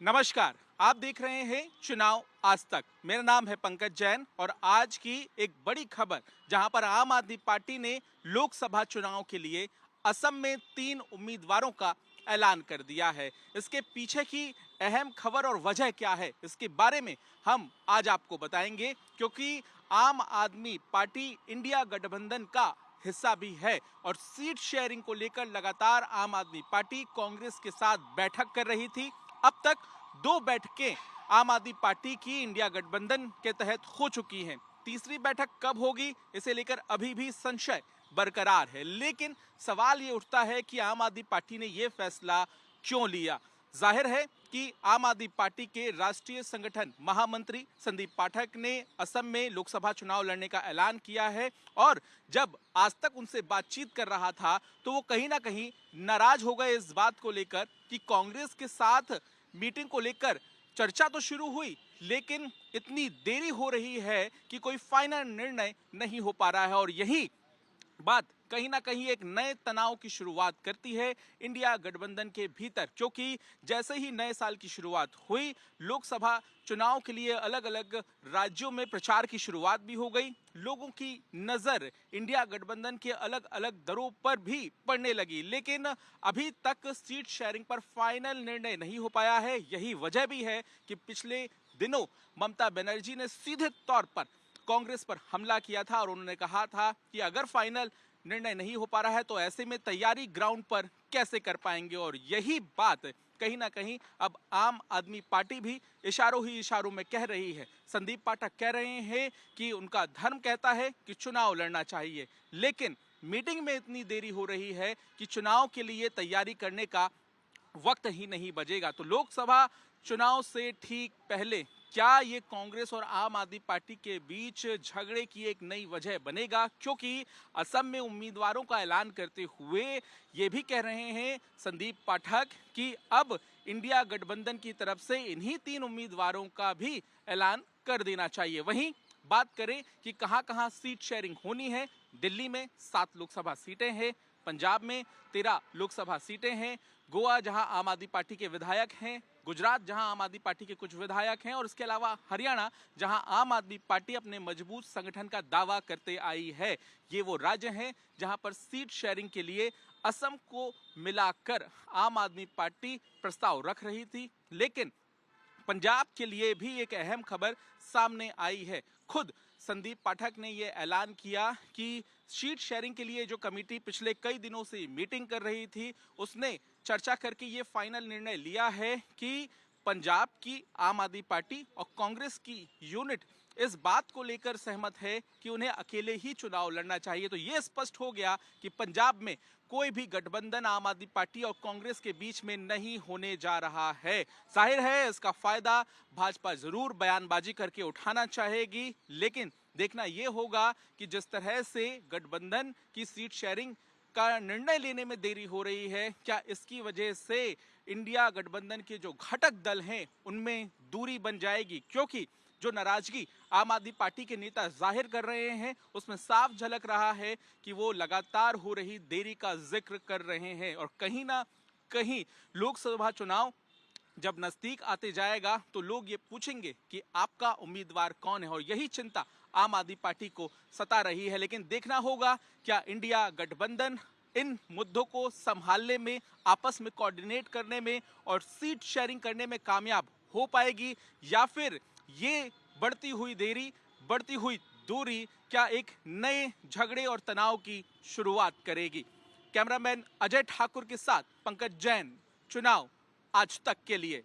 नमस्कार, आप देख रहे हैं चुनाव आज तक। मेरा नाम है पंकज जैन और आज की एक बड़ी खबर जहां पर आम आदमी पार्टी ने लोकसभा चुनाव के लिए असम में 3 उम्मीदवारों का ऐलान कर दिया है। इसके पीछे की अहम खबर और वजह क्या है, इसके बारे में हम आज आपको बताएंगे, क्योंकि आम आदमी पार्टी इंडिया गठबंधन का हिस्सा भी है और सीट शेयरिंग को लेकर लगातार आम आदमी पार्टी कांग्रेस के साथ बैठक कर रही थी। अब तक 2 बैठकें आम आदमी पार्टी की इंडिया गठबंधन के तहत हो चुकी हैं। तीसरी बैठक कब होगी, इसे लेकर अभी भी संशय बरकरार है। लेकिन सवाल ये उठता है कि आम आदमी पार्टी ने ये फैसला क्यों लिया। जाहिर है कि आम आदमी पार्टी के राष्ट्रीय संगठन महामंत्री संदीप पाठक ने असम में लोकसभा चुनाव लड़ने का ऐलान किया है और जब आज तक उनसे बातचीत कर रहा था तो वो कहीं ना कहीं नाराज हो गए इस बात को लेकर कि कांग्रेस के साथ मीटिंग को लेकर चर्चा तो शुरू हुई, लेकिन इतनी देरी हो रही है कि कोई फाइनल निर्णय नहीं हो पा रहा है। और यही बात कहीं ना कहीं एक नए तनाव की शुरुआत करती है इंडिया गठबंधन के भीतर, क्योंकि जैसे ही नए साल की शुरुआत हुई, लोकसभा चुनाव के लिए अलग अलग राज्यों में प्रचार की शुरुआत भी हो गई। लोगों की नजर इंडिया गठबंधन के अलग अलग दरों पर भी पड़ने लगी, लेकिन अभी तक सीट शेयरिंग पर फाइनल निर्णय नहीं हो पाया है। यही वजह भी है कि पिछले दिनों ममता बनर्जी ने सीधे तौर पर कांग्रेस पर हमला किया था और उन्होंने कहा था कि अगर फाइनल निर्णय नहीं हो पा रहा है तो ऐसे में तैयारी ग्राउंड पर कैसे कर पाएंगे। और यही बात कहीं ना कहीं अब आम आदमी पार्टी भी इशारों ही इशारों में कह रही है। संदीप पाठक कह रहे हैं कि उनका धर्म कहता है कि चुनाव लड़ना चाहिए, लेकिन मीटिंग में इतनी देरी हो रही है कि चुनाव के लिए तैयारी करने का वक्त ही नहीं बचेगा। तो लोकसभा चुनाव से ठीक पहले क्या ये कांग्रेस और आम आदमी पार्टी के बीच झगड़े की एक नई वजह बनेगा, क्योंकि असम में उम्मीदवारों का ऐलान करते हुए ये भी कह रहे हैं संदीप पाठक कि अब इंडिया गठबंधन की तरफ से इन्हीं 3 उम्मीदवारों का भी ऐलान कर देना चाहिए। वहीं बात करें कि कहां-कहां सीट शेयरिंग होनी है, दिल्ली में 7 लोकसभा सीटें हैं, पंजाब में 13 लोकसभा सीटें हैं, गोवा जहां आम आदमी पार्टी के विधायक हैं, गुजरात जहां आम आदमी पार्टी के कुछ विधायक हैं और इसके अलावा हरियाणा जहां आम आदमी पार्टी अपने मजबूत संगठन का दावा करते आई है। ये वो राज्य हैं जहां पर सीट शेयरिंग के लिए असम को मिलाकर आम आदमी पार्टी प्रस्ताव रख रही थी, लेकिन पंजाब के लिए भी एक अहम खबर सामने आई है। खुद संदीप पाठक ने यह ऐलान किया कि सीट शेयरिंग के लिए जो कमेटी पिछले कई दिनों से मीटिंग कर रही थी, उसने चर्चा करके ये फाइनल निर्णय लिया है कि पंजाब की आम आदमी पार्टी और कांग्रेस की यूनिट इस बात को लेकर सहमत है कि उन्हें अकेले ही चुनाव लड़ना चाहिए। तो ये स्पष्ट हो गया कि पंजाब में कोई भी गठबंधन आम आदमी पार्टी और कांग्रेस के बीच में नहीं होने जा रहा है। जाहिर है इसका फायदा भाजपा जरूर बयानबाजी करके उठाना चाहेगी, लेकिन देखना यह होगा कि जिस तरह से गठबंधन की सीट शेयरिंग का निर्णय लेने में देरी हो रही है, क्या इसकी वजह से इंडिया गठबंधन के जो घटक दल हैं उनमें दूरी बन जाएगी, क्योंकि जो नाराजगी आम आदमी पार्टी के नेता जाहिर कर रहे हैं उसमें साफ झलक रहा है कि वो लगातार हो रही देरी का जिक्र कर रहे हैं। और कहीं ना कहीं लोकसभा चुनाव जब नजदीक आते जाएगा तो लोग ये पूछेंगे कि आपका उम्मीदवार कौन है, और यही चिंता आम आदमी पार्टी को सता रही है। लेकिन देखना होगा क्या इंडिया गठबंधन इन मुद्दों को संभालने में, आपस में कोऑर्डिनेट करने में और सीट शेयरिंग करने में कामयाब हो पाएगी, या फिर ये बढ़ती हुई देरी, बढ़ती हुई दूरी क्या एक नए झगड़े और तनाव की शुरुआत करेगी। कैमरामैन अजय ठाकुर के साथ पंकज जैन, चुनाव आज तक के लिए।